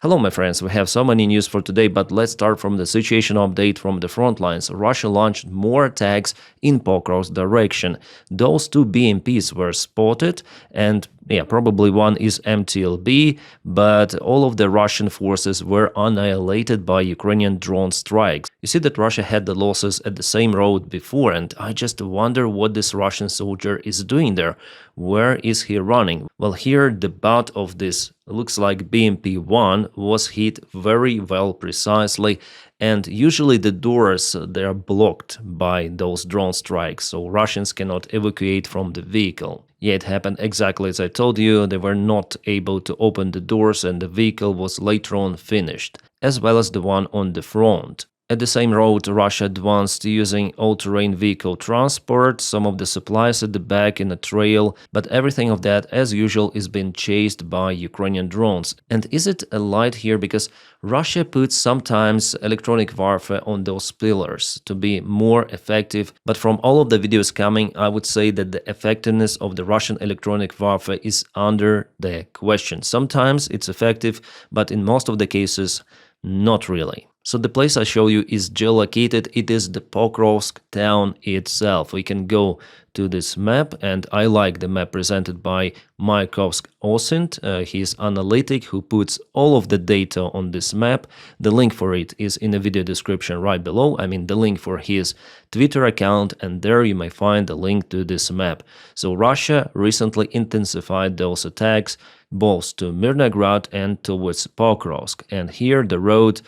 Hello, my friends. We have so many news for today, but let's start from the situation update from the front lines. Russia launched more attacks in Pokrosk direction. Those two BMPs were spotted, and probably one is MTLB, but all of the Russian forces were annihilated by Ukrainian drone strikes. You see that Russia had the losses at the same road before, and I just wonder what this Russian soldier is doing there. Where is he running? Well, here the butt of this looks like BMP-1 was hit very well precisely, and usually the doors they are blocked by those drone strikes, so Russians cannot evacuate from the vehicle. Yeah, it happened exactly as I told you. They were not able to open the doors and the vehicle was later on finished, as well as the one on the front. At the same road, Russia advanced using all-terrain vehicle transport, some of the supplies at the back in a trail, but everything of that, as usual, is being chased by Ukrainian drones. And is it a light here? Because Russia puts sometimes electronic warfare on those pillars to be more effective, but from all of the videos coming, I would say that the effectiveness of the Russian electronic warfare is under the question. Sometimes it's effective, but in most of the cases, not really. So the place I show you is geolocated. It is the Pokrosk town itself. We can go to this map, and I like the map presented by Mykovsk Osint. He's analytic who puts all of the data on this map. The link for it is in the video description right below. I mean the link for his Twitter account, and there you may find the link to this map. So Russia recently intensified those attacks both to Mirnograd and towards Pokrosk, and here the road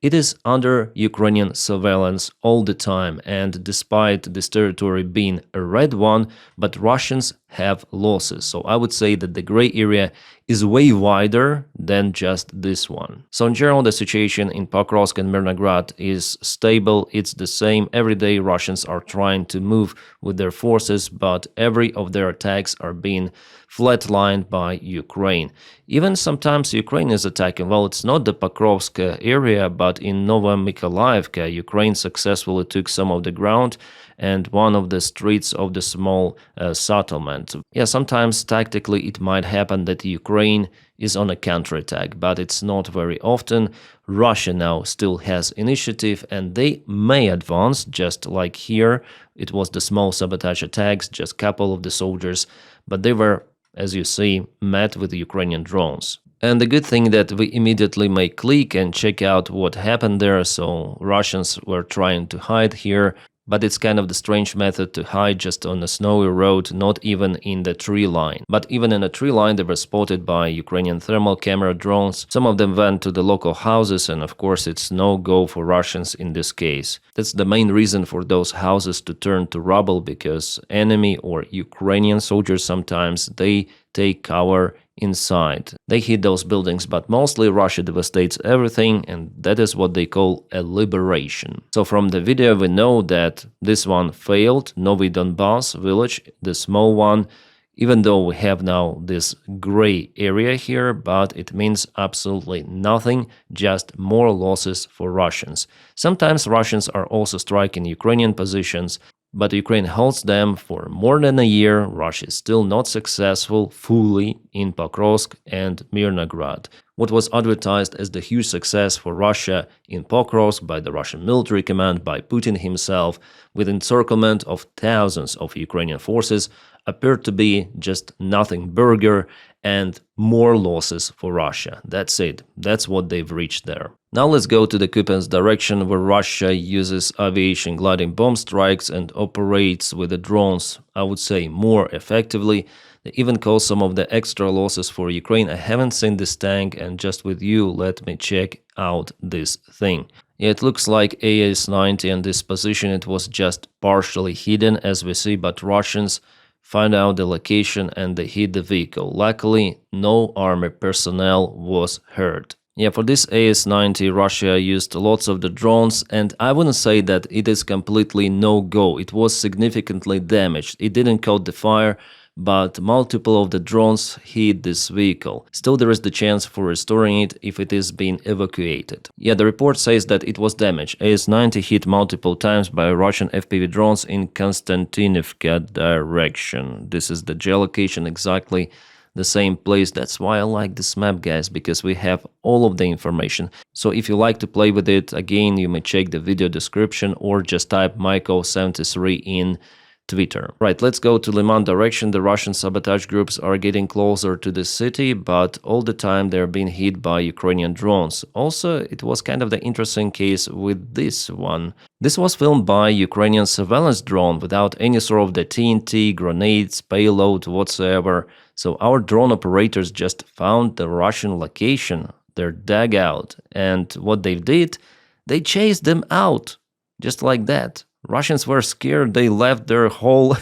it is under Ukrainian surveillance all the time, and despite this territory being a red one, but Russians have losses. So I would say that the gray area is way wider than just this one. So in general, the situation in Pokrosk and Mirnograd is stable. It's the same. Every day Russians are trying to move with their forces, but every of their attacks are being flatlined by Ukraine. Even sometimes Ukraine is attacking. Well, it's not the Pokrovsk area, but in Novomykolaivka, Ukraine successfully took some of the ground and one of the streets of the small settlement. Yeah, sometimes tactically it might happen that Ukraine is on a counterattack, but it's not very often. Russia now still has initiative and they may advance, just like here. It was the small sabotage attacks, just a couple of the soldiers, but they were, as you see, met with Ukrainian drones. And the good thing that we immediately may click and check out what happened there. So Russians were trying to hide here, but it's kind of the strange method to hide just on a snowy road, not even in the tree line. But even in a tree line, they were spotted by Ukrainian thermal camera drones. Some of them went to the local houses, and of course it's no-go for Russians in this case. That's the main reason for those houses to turn to rubble, because enemy or Ukrainian soldiers sometimes, they take cover inside. They hit those buildings, but mostly Russia devastates everything, and that is what they call a liberation. So from the video we know that this one failed, Novy Donbass village, the small one, even though we have now this gray area here, but it means absolutely nothing, just more losses for Russians. Sometimes Russians are also striking Ukrainian positions, but Ukraine holds them for more than a year. Russia is still not successful fully in Pokrovsk and Mirnograd. What was advertised as the huge success for Russia in Pokrovsk by the Russian military command, by Putin himself, with encirclement of thousands of Ukrainian forces, appeared to be just nothing burger and more losses for Russia. That's it. That's what they've reached there. Now let's go to the Kupansk direction, where Russia uses aviation gliding bomb strikes and operates with the drones, I would say, more effectively. They even cause some of the extra losses for Ukraine. I haven't seen this tank, and just with you, let me check out this thing. Yeah, it looks like AS-90, and this position, it was just partially hidden, as we see, but Russians find out the location and they hit the vehicle. Luckily, no army personnel was hurt. Yeah, for this AS-90, Russia used lots of the drones, and I wouldn't say that it is completely no-go. It was significantly damaged. It didn't caught the fire, but multiple of the drones hit this vehicle. Still, there is the chance for restoring it if it is being evacuated. Yeah, the report says that it was damaged. AS-90 hit multiple times by Russian FPV drones in Konstantinovka direction. This is the geolocation exactly. the same place. That's why I like this map, guys, because we have all of the information. So if you like to play with it, again, you may check the video description or just type Michael73 in Twitter. Right, let's go to Liman direction. The Russian sabotage groups are getting closer to the city, but all the time they're being hit by Ukrainian drones. Also, it was kind of the interesting case with this one. This was filmed by Ukrainian surveillance drone without any sort of the TNT, grenades, payload whatsoever. So our drone operators just found the Russian location, their dugout, and what they did, they chased them out, just like that. Russians were scared, they left their hole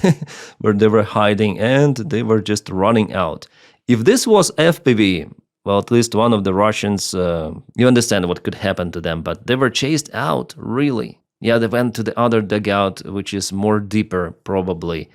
where they were hiding and they were just running out. If this was FPV, well, at least one of the Russians, you understand what could happen to them, but they were chased out, really. Yeah, they went to the other dugout, which is more deeper, probably.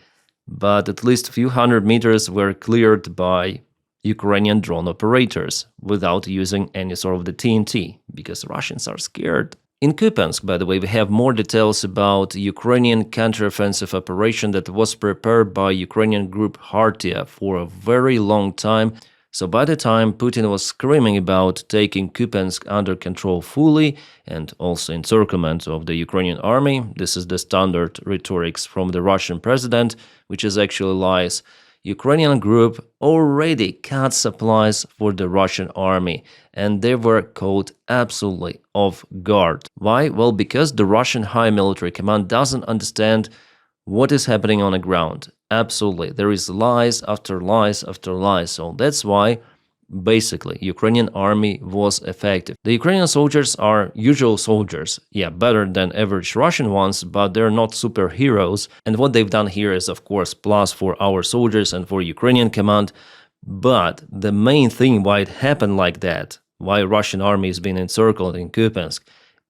But at least a few hundred meters were cleared by Ukrainian drone operators without using any sort of the TNT, because Russians are scared. In Kupansk, by the way, we have more details about Ukrainian counteroffensive operation that was prepared by Ukrainian group Hartia for a very long time. So by the time Putin was screaming about taking Kupansk under control fully and also encirclement of the Ukrainian army, this is the standard rhetorics from the Russian president, which is actually lies. Ukrainian group already cut supplies for the Russian army, and they were caught absolutely off guard. Why? Well, because the Russian high military command doesn't understand what is happening on the ground. Absolutely. There is lies after lies after lies. So that's why basically Ukrainian army was effective. The Ukrainian soldiers are usual soldiers, yeah, better than average Russian ones, but they're not superheroes. And what they've done here is, of course, plus for our soldiers and for Ukrainian command. But the main thing why it happened like that, why Russian army is being encircled in Kupansk,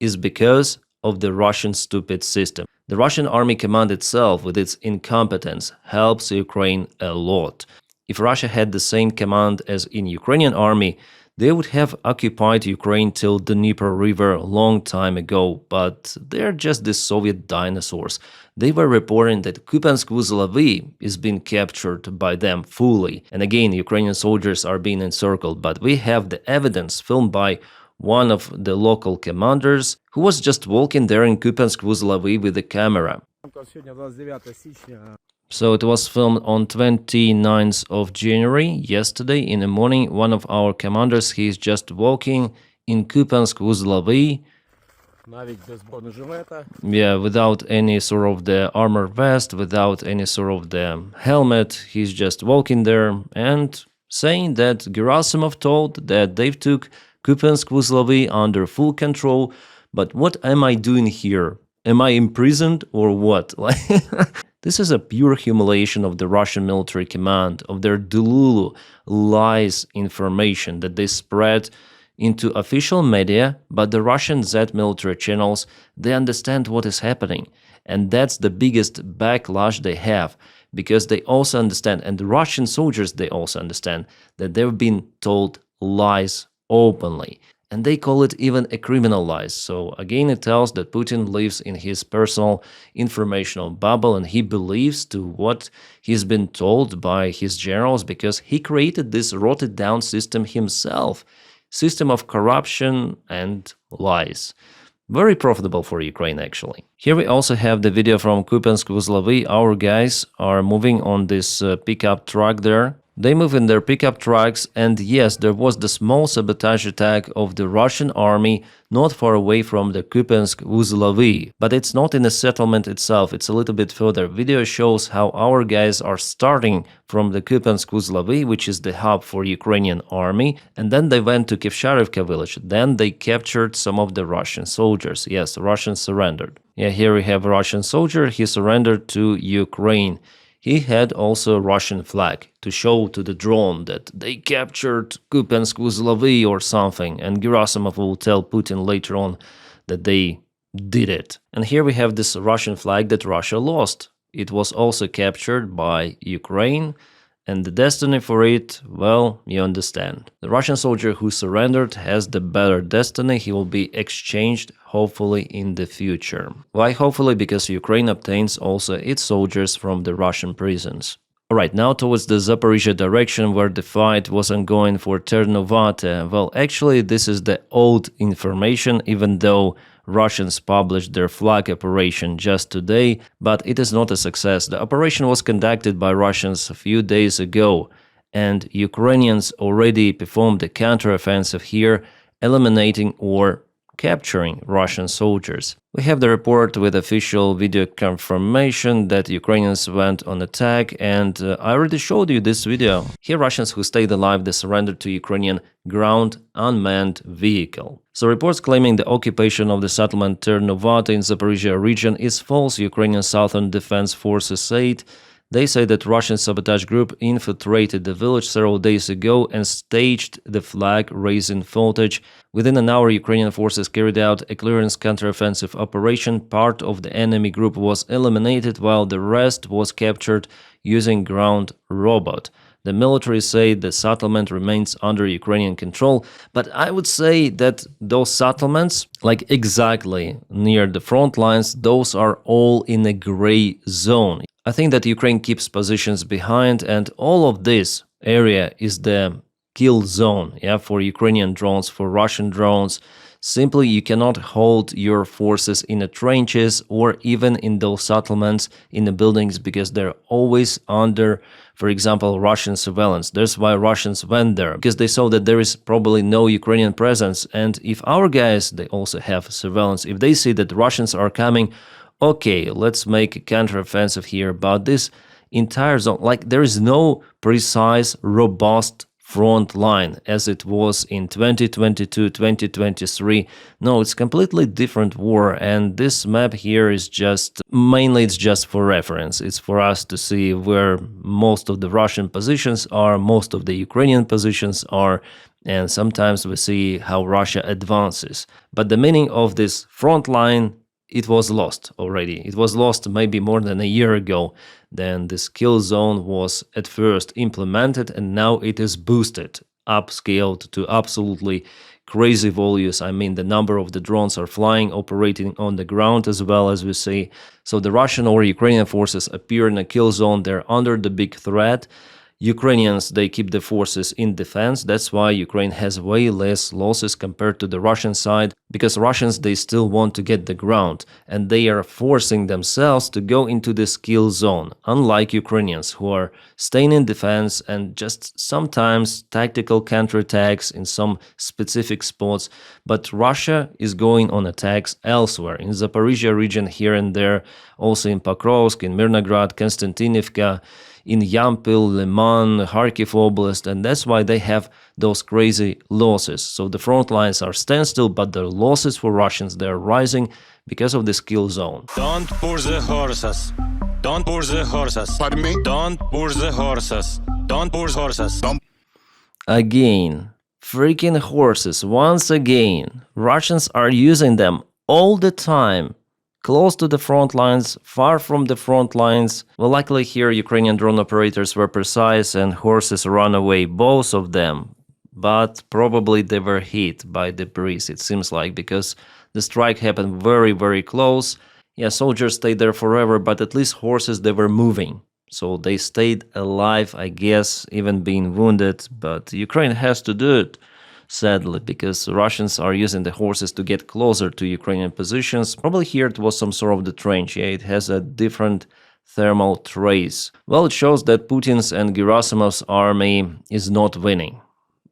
is because of the Russian stupid system. The Russian army command itself, with its incompetence, helps Ukraine a lot. If Russia had the same command as in Ukrainian army, they would have occupied Ukraine till the Dnieper River a long time ago, but they're just the Soviet dinosaurs. They were reporting that Kupansk-Uzlovy is being captured by them fully. And again, Ukrainian soldiers are being encircled, but we have the evidence filmed by one of the local commanders who was just walking there in Kupansk-Uzlovy with the camera. So it was filmed on 29th of January, yesterday in the morning. One of our commanders, he's just walking in Kupansk-Uzlovy. Yeah, without any sort of the armor vest, without any sort of the helmet. He's just walking there and saying that Gerasimov told that they took Kupansk-Uzlovy under full control. But what am I doing here? Am I imprisoned or what? This is a pure humiliation of the Russian military command, of their Delulu lies information that they spread into official media, but the Russian Z military channels, they understand what is happening. And that's the biggest backlash they have, because they also understand, and the Russian soldiers, they also understand, that they've been told lies openly. And they call it even a criminal lies. So again, it tells that Putin lives in his personal informational bubble and he believes to what he's been told by his generals because he created this rotted down system himself. System of corruption and lies. Very profitable for Ukraine, actually. Here we also have the video from Kupansk-Uzlovy. Our guys are moving on this pickup truck there. They move in their pickup trucks, and yes, there was the small sabotage attack of the Russian army not far away from the Kupansk-Uzlovy. But it's not in the settlement itself, it's a little bit further. Video shows how our guys are starting from the Kupansk-Uzlovy, which is the hub for Ukrainian army, and then they went to Kivsharivka village. Then they captured some of the Russian soldiers. Yes, Russians surrendered. Yeah, here we have a Russian soldier, he surrendered to Ukraine. He had also a Russian flag to show to the drone that they captured Kupansk-Uzlovy or something, and Gerasimov will tell Putin later on that they did it. And here we have this Russian flag that Russia lost. It was also captured by Ukraine, and the destiny for it, well, you understand. The Russian soldier who surrendered has the better destiny. He will be exchanged, hopefully, in the future. Why hopefully? Because Ukraine obtains also its soldiers from the Russian prisons. Alright, now towards the Zaparicia direction where the fight was ongoing for Ternovate. Well, actually, this is the old information, even though Russians published their flag operation just today, but it is not a success. The operation was conducted by Russians a few days ago, and Ukrainians already performed a counteroffensive here, eliminating or capturing Russian soldiers. We have the report with official video confirmation that Ukrainians went on attack, and I already showed you this video. Here Russians who stayed alive, they surrendered to Ukrainian ground unmanned vehicle. So reports claiming the occupation of the settlement Ternovate in Zaporizhia region is false, Ukrainian Southern Defense Forces said. They say that Russian sabotage group infiltrated the village several days ago and staged the flag-raising footage. Within an hour, Ukrainian forces carried out a clearance counteroffensive operation. Part of the enemy group was eliminated, while the rest was captured using ground robot. The military say the settlement remains under Ukrainian control, but I would say that those settlements, like exactly near the front lines, those are all in a gray zone. I think that Ukraine keeps positions behind, and all of this area is the kill zone, for Ukrainian drones, for Russian drones. Simply, you cannot hold your forces in the trenches or even in those settlements, in the buildings, because they're always under, for example, Russian surveillance. That's why Russians went there, because they saw that there is probably no Ukrainian presence. And if our guys, they also have surveillance, if they see that Russians are coming, okay, let's make a counteroffensive here. But this entire zone, like there is no precise, robust front line as it was in 2022, 2023. No, it's completely different war, and this map here is just, mainly it's just for reference. It's for us to see where most of the Russian positions are, most of the Ukrainian positions are, and sometimes we see how Russia advances. But the meaning of this front line, it was lost already. It was lost maybe more than a year ago. Then this kill zone was at first implemented, and now it is boosted, upscaled to absolutely crazy volumes. I mean, the number of the drones are flying, operating on the ground as well, as we see. So the Russian or Ukrainian forces appear in a kill zone. They're under the big threat. Ukrainians, they keep the forces in defense. That's why Ukraine has way less losses compared to the Russian side, because Russians, they still want to get the ground, and they are forcing themselves to go into this kill zone, unlike Ukrainians, who are staying in defense and just sometimes tactical counterattacks in some specific spots. But Russia is going on attacks elsewhere, in Zaparicia region here and there, also in Pokrosk, in Mirnograd, Konstantinivka, in Yampil, Liman, Kharkiv Oblast, and that's why they have those crazy losses. So the front lines are standstill, but the losses for Russians, they're rising because of this kill zone. Don't push the horses. Don't push the horses. Pardon me? Don't push the horses. Don't push horses. Again, freaking horses, once again. Russians are using them all the time. Close to the front lines, far from the front lines. Well, luckily here Ukrainian drone operators were precise and horses ran away, both of them. But probably they were hit by debris, it seems like, because the strike happened very, very close. Yeah, soldiers stayed there forever, but at least horses, they were moving. So they stayed alive, I guess, even being wounded. But Ukraine has to do it, sadly, because Russians are using the horses to get closer to Ukrainian positions. Probably here it was some sort of the trench. Yeah, it has a different thermal trace. Well, it shows that Putin's and Gerasimov's army is not winning.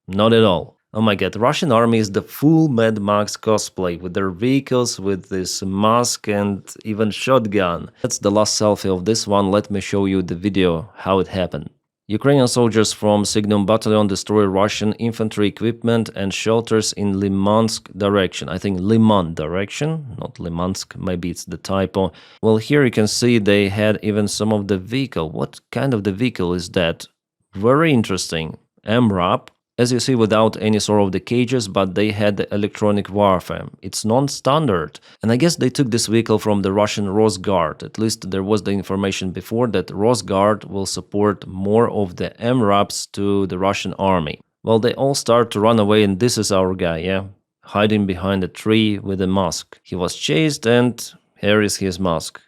Not at all. Oh my god, Russian army is the full Mad Max cosplay, with their vehicles, with this mask and even shotgun. That's the last selfie of this one. Let me show you the video, how it happened. Ukrainian soldiers from Signum Battalion destroy Russian infantry equipment and shelters in Limansk direction. I think Liman direction, not Limansk, maybe it's the typo. Well, here you can see they had even some of the vehicle. What kind of the vehicle is that? Very interesting. MRAP. As you see, without any sort of the cages, but they had the electronic warfare. It's non-standard. And I guess they took this vehicle from the Russian Rosguard. At least there was the information before that Rosguard will support more of the MRAPs to the Russian army. Well, they all start to run away, and this is our guy, yeah? Hiding behind a tree with a mask. He was chased, and here is his mask.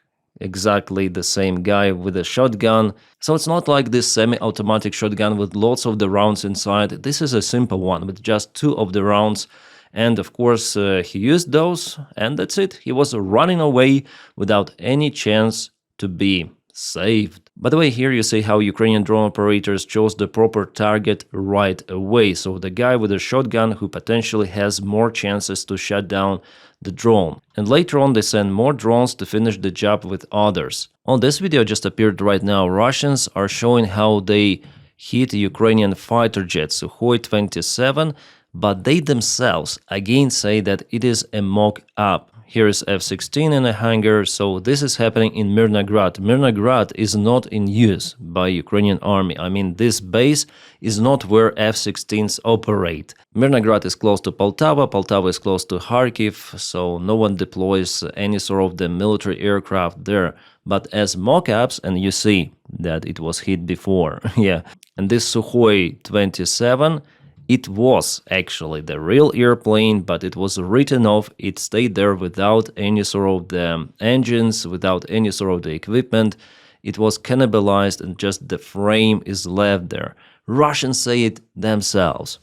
exactly the same guy with a shotgun. So it's not like this semi-automatic shotgun with lots of the rounds inside. This is a simple one with just 2 of the rounds. And of course, he used those, and that's it. He was running away without any chance to be saved. By the way, here you see how Ukrainian drone operators chose the proper target right away. So the guy with a shotgun who potentially has more chances to shut down the drone. And later on they send more drones to finish the job with others. On this video just appeared right now, Russians are showing how they hit Ukrainian fighter jets Sukhoi 27, but they themselves again say that it is a mock-up. Here is F-16 in a hangar, so this is happening in Mirnograd. Mirnograd is not in use by Ukrainian army. I mean, this base is not where F-16s operate. Mirnograd is close to Poltava, Poltava is close to Kharkiv, so no one deploys any sort of the military aircraft there. But as mock-ups, and you see that it was hit before, yeah. And this Sukhoi 27, it was actually the real airplane, but it was written off. It stayed there without any sort of the engines, without any sort of the equipment. It was cannibalized and just the frame is left there. Russians say it themselves.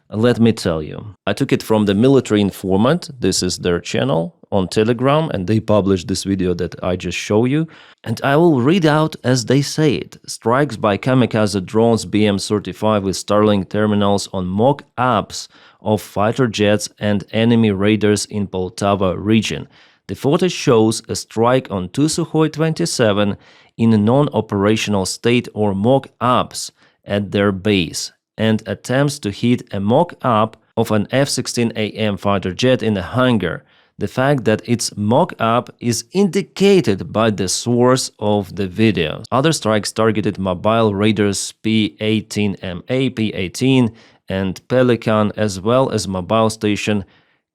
Let me tell you, I took it from the military informant. This is their channel on Telegram, and they published this video that I just show you. And I will read out as they say it. Strikes by kamikaze drones BM-35 with Starlink terminals on mock-ups of fighter jets and enemy raiders in Poltava region. The footage shows a strike on 2 Sukhoi 27 in a non-operational state or mock-ups at their base, and attempts to hit a mock-up of an F-16AM fighter jet in a hangar. The fact that it's mock-up is indicated by the source of the video. Other strikes targeted mobile raiders P-18MA, P-18 and Pelican, as well as mobile station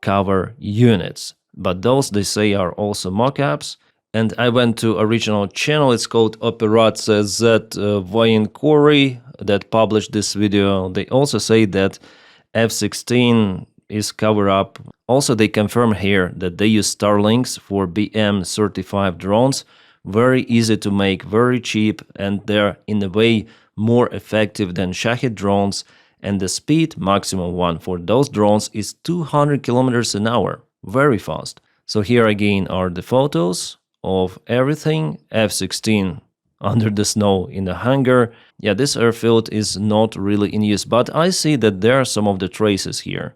cover units. But those, they say, are also mock-ups. And I went to original channel, it's called Operacja Z Vojenkory, that published this video. They also say that F-16 is cover-up. Also, they confirm here that they use Starlinks for BM-35 drones. Very easy to make, very cheap, and they're in a way more effective than Shahed drones. And the speed, maximum one for those drones, is 200 kilometers an hour. Very fast. So here again are the photos of everything. F-16 under the snow in a hangar. Yeah, this airfield is not really in use, but I see that there are some of the traces here.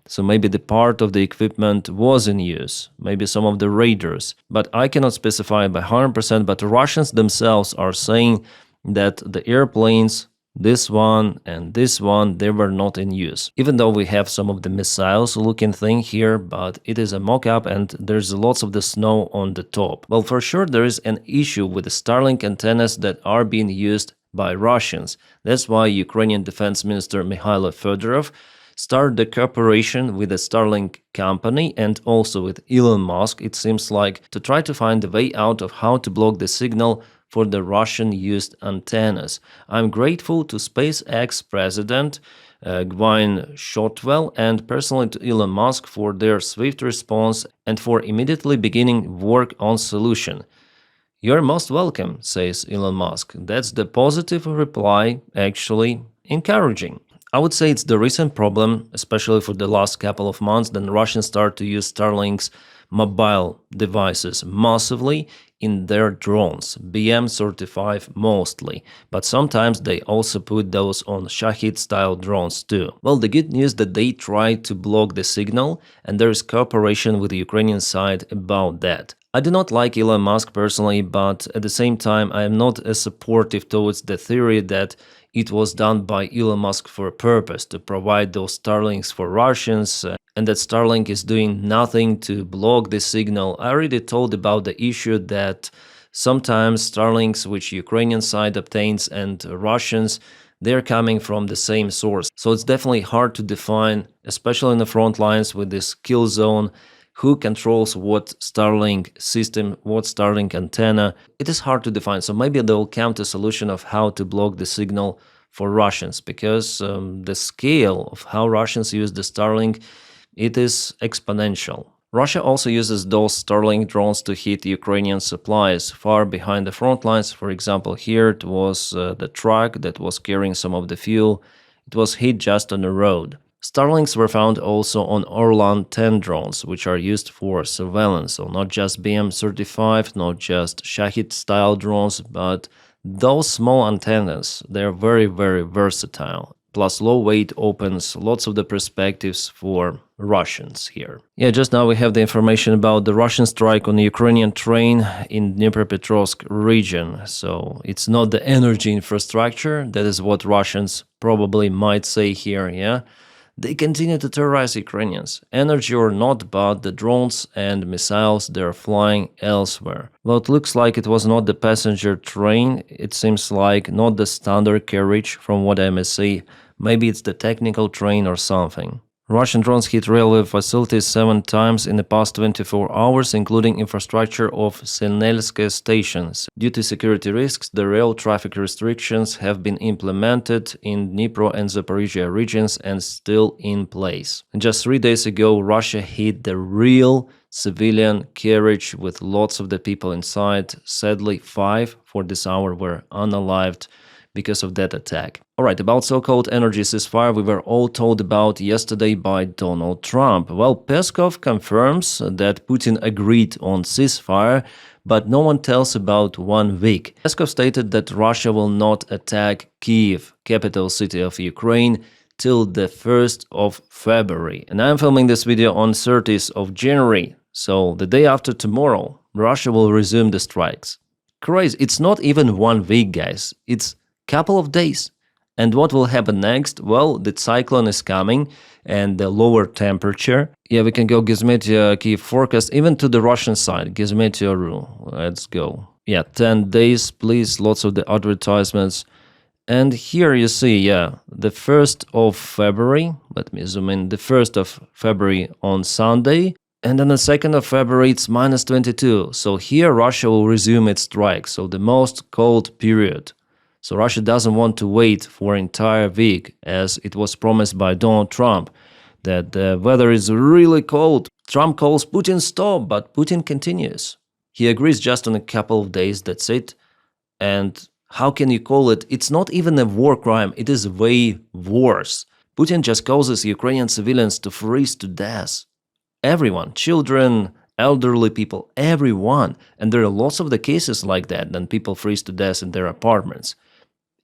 So maybe the part of the equipment was in use, maybe some of the raiders, but I cannot specify by 100%, but Russians themselves are saying that the airplanes, this one and this one, they were not in use. Even though we have some of the missiles looking thing here, but it is a mock-up and there's lots of the snow on the top. Well, for sure there is an issue with the Starlink antennas that are being used by Russians. That's why Ukrainian Defense Minister Mikhailo Fedorov started the cooperation with the Starlink company and also with Elon Musk, it seems like, to try to find a way out of how to block the signal for the Russian-used antennas. I'm grateful to SpaceX president Gwynne Shotwell and personally to Elon Musk for their swift response and for immediately beginning work on solution. You're most welcome, says Elon Musk. That's the positive reply, actually encouraging. I would say it's the recent problem, especially for the last couple of months, that Russians start to use Starlink's mobile devices massively in their drones, BM-35 mostly, but sometimes they also put those on Shahed-style drones too. Well, the good news that they try to block the signal, and there is cooperation with the Ukrainian side about that. I do not like Elon Musk personally, but at the same time I am not as supportive towards the theory that it was done by Elon Musk for a purpose, to provide those Starlinks for Russians, and that Starlink is doing nothing to block the signal. I already told about the issue that sometimes Starlinks which Ukrainian side obtains and Russians, they're coming from the same source. So it's definitely hard to define, especially in the front lines with this kill zone, who controls what Starlink system, what Starlink antenna. It is hard to define, so maybe they will come to a solution of how to block the signal for Russians, because the scale of how Russians use the Starlink, it is exponential. Russia also uses those Starlink drones to hit Ukrainian supplies far behind the front lines. For example, here it was the truck that was carrying some of the fuel. It was hit just on the road. Starlinks were found also on Orlan 10 drones, which are used for surveillance, so not just BM-35, not just Shahid-style drones, but those small antennas. They're very, very versatile. Plus low weight opens lots of the perspectives for Russians here. Yeah, just now we have the information about the Russian strike on the Ukrainian train in Dnipropetrovsk region. So it's not the energy infrastructure, that is what Russians probably might say here, yeah? They continue to terrorize Ukrainians, energy or not, but the drones and missiles they're flying elsewhere. Well, it looks like it was not the passenger train, it seems like not the standard carriage from what I may see. Maybe it's the technical train or something. Russian drones hit railway facilities 7 times in the past 24 hours, including infrastructure of Senelske stations. Due to security risks, the rail traffic restrictions have been implemented in Dnipro and Zaparicia regions and still in place. And just 3 days ago, Russia hit the real civilian carriage with lots of the people inside. Sadly, 5 for this hour were unalived because of that attack. Alright, about so-called energy ceasefire we were all told about yesterday by Donald Trump. Well, Peskov confirms that Putin agreed on ceasefire, but no one tells about 1 week. Peskov stated that Russia will not attack Kyiv, capital city of Ukraine, till the 1st of February. And I'm filming this video on 30th of January, so the day after tomorrow, Russia will resume the strikes. Crazy, it's not even 1 week, guys, it's couple of days. And what will happen next? Well, the cyclone is coming and the lower temperature. Yeah, we can go Gizmetia Kyiv forecast even to the Russian side. Gizmetia.ru. Let's go. Yeah, 10 days, please. Lots of the advertisements. And here you see, yeah, the 1st of February. Let me zoom in. The 1st of February on Sunday. And then the 2nd of February, it's minus 22. So here Russia will resume its strike. So the most cold period. So Russia doesn't want to wait for an entire week, as it was promised by Donald Trump, that the weather is really cold. Trump calls Putin stop, but Putin continues. He agrees just on a couple of days, that's it. And how can you call it? It's not even a war crime, it is way worse. Putin just causes Ukrainian civilians to freeze to death. Everyone, children, elderly people, everyone. And there are lots of the cases like that, then people freeze to death in their apartments.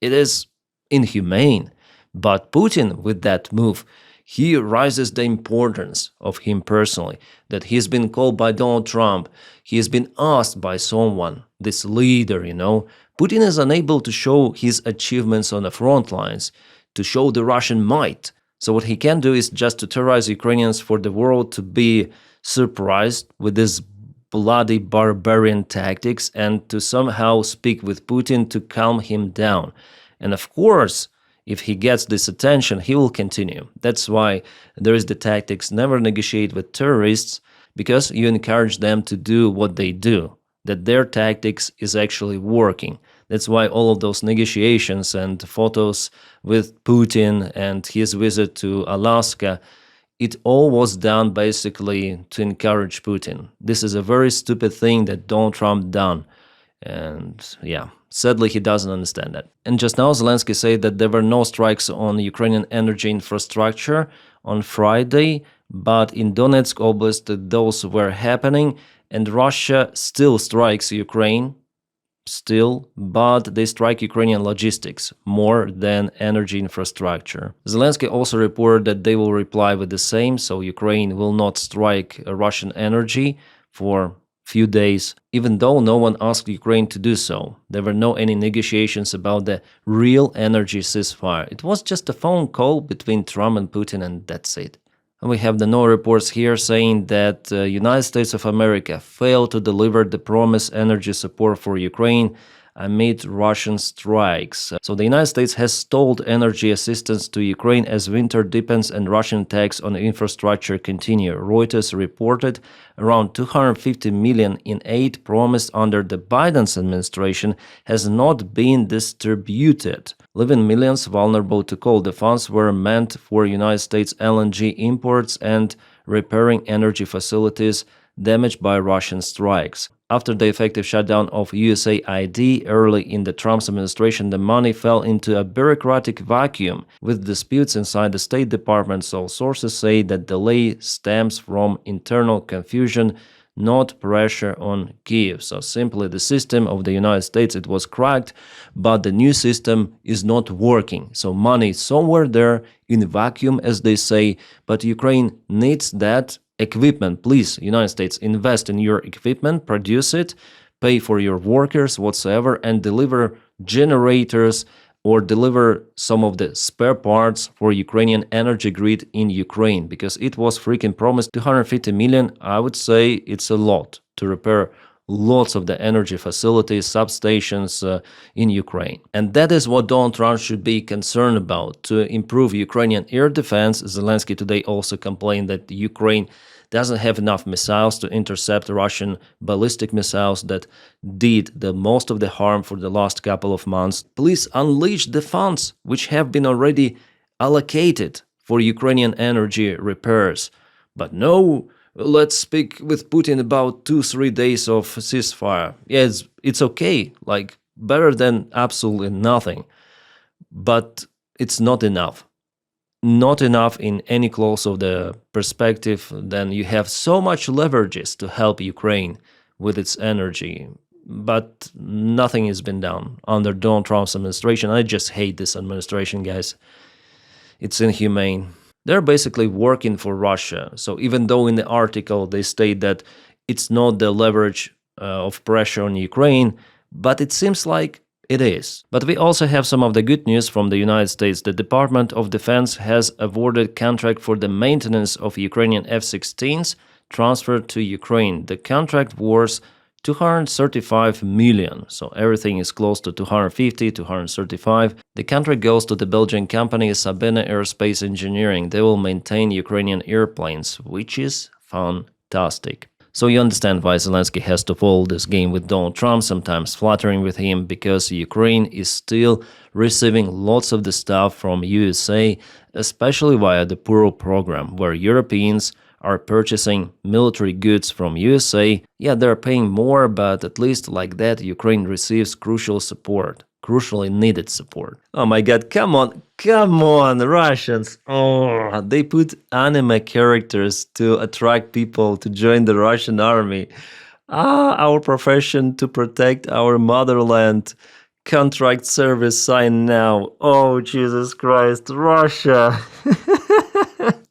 It is inhumane, but Putin, with that move, he rises the importance of him personally, that he's been called by Donald Trump, he has been asked by someone, this leader, you know. Putin is unable to show his achievements on the front lines, to show the Russian might. So what he can do is just to terrorize Ukrainians for the world to be surprised with this bloody barbarian tactics and to somehow speak with Putin to calm him down. And of course, if he gets this attention, he will continue. That's why there is the tactics, never negotiate with terrorists, because you encourage them to do what they do, that their tactics is actually working. That's why all of those negotiations and photos with Putin and his visit to Alaska, it all was done basically to encourage Putin. This is a very stupid thing that Donald Trump done. And yeah, sadly he doesn't understand that. And just now Zelensky said that there were no strikes on Ukrainian energy infrastructure on Friday, but in Donetsk Oblast those were happening, and Russia still strikes Ukraine. Still, but they strike Ukrainian logistics more than energy infrastructure. Zelensky also reported that they will reply with the same, so Ukraine will not strike Russian energy for few days, even though no one asked Ukraine to do so. There were no any negotiations about the real energy ceasefire. It was just a phone call between Trump and Putin, and that's it. And we have the no reports here saying that the United States of America failed to deliver the promised energy support for Ukraine amid Russian strikes. So the United States has stalled energy assistance to Ukraine as winter deepens and Russian attacks on infrastructure continue. Reuters reported around 250 million in aid promised under the Biden's administration has not been distributed, leaving millions vulnerable to cold. The funds were meant for United States LNG imports and repairing energy facilities damaged by Russian strikes. After the effective shutdown of USAID early in the Trump's administration, the money fell into a bureaucratic vacuum with disputes inside the State Department, so sources say that delay stems from internal confusion, not pressure on Kiev. So simply the system of the United States, it was cracked, but the new system is not working. So money is somewhere there in a vacuum, as they say, but Ukraine needs that equipment. Please, United States, invest in your equipment, produce it, pay for your workers whatsoever, and deliver generators or deliver some of the spare parts for Ukrainian energy grid in Ukraine, because it was freaking promised 250 million. I would say it's a lot to repair lots of the energy facilities, substations in Ukraine. And that is what Donald Trump should be concerned about. To improve Ukrainian air defense, Zelensky today also complained that Ukraine doesn't have enough missiles to intercept Russian ballistic missiles that did the most of the harm for the last couple of months. Please unleash the funds which have been already allocated for Ukrainian energy repairs. But no, let's speak with Putin about 2-3 days of ceasefire. Yes, it's okay, like better than absolutely nothing. But it's not enough. Not enough in any close of the perspective. Then you have so much leverages to help Ukraine with its energy, but nothing has been done under Donald Trump's administration. I just hate this administration, guys. It's inhumane. They're basically working for Russia. So even though in the article they state that it's not the leverage of pressure on Ukraine, but it seems like it is. But we also have some of the good news from the United States. The Department of Defense has awarded contract for the maintenance of Ukrainian F-16s transferred to Ukraine. The contract was 235 million, so everything is close to 250, 235. The contract goes to the Belgian company Sabena Aerospace Engineering. They will maintain Ukrainian airplanes, which is fantastic. So you understand why Zelensky has to follow this game with Donald Trump, sometimes flattering with him, because Ukraine is still receiving lots of the stuff from USA, especially via the PURO program, where Europeans are purchasing military goods from USA. Yeah, they're paying more, but at least like that, Ukraine receives crucial support. Crucially needed support. Oh my god, come on, Russians. Oh, they put anime characters to attract people to join the Russian army. Our profession to protect our motherland. Contract service signed now. Oh, Jesus Christ, Russia.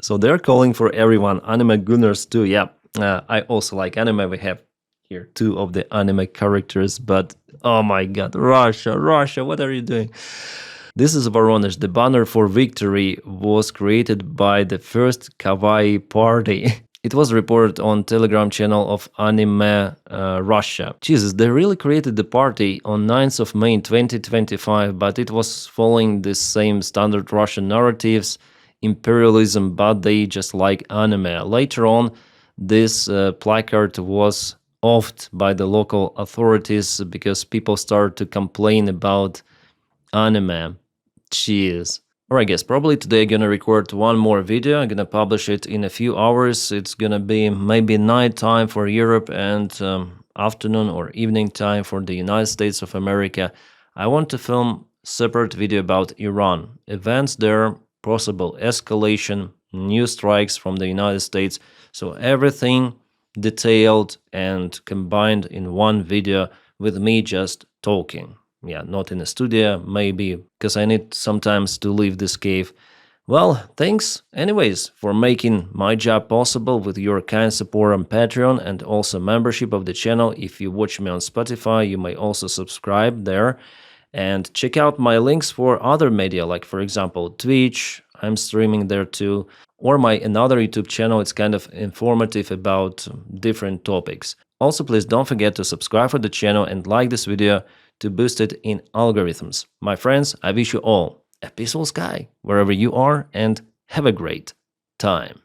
So they're calling for everyone, anime gunners too. Yeah, I also like anime. We have here 2 of the anime characters, but oh my god, Russia, what are you doing? This is Voronezh. The banner for victory was created by the first Kawaii party. It was reported on Telegram channel of Anime Russia. Jesus, they really created the party on 9th of May 2025, but it was following the same standard Russian narratives, imperialism, but they just like anime. Later on, this placard was offed by the local authorities because people started to complain about anime. Jeez. Or I guess probably today I'm gonna record one more video. I'm gonna publish it in a few hours. It's gonna be maybe night time for Europe and afternoon or evening time for the United States of America. I want to film separate video about Iran. Events there, possible escalation, new strikes from the United States. So everything detailed and combined in one video with me just talking. Yeah, not in a studio, maybe, because I need sometimes to leave this cave. Well, thanks anyways for making my job possible with your kind support on Patreon and also membership of the channel. If you watch me on Spotify, you may also subscribe there and check out my links for other media, like for example Twitch. I'm streaming there too, or my another YouTube channel. It's kind of informative about different topics. Also, please don't forget to subscribe for the channel and like this video to boost it in algorithms. My friends, I wish you all a peaceful sky wherever you are and have a great time.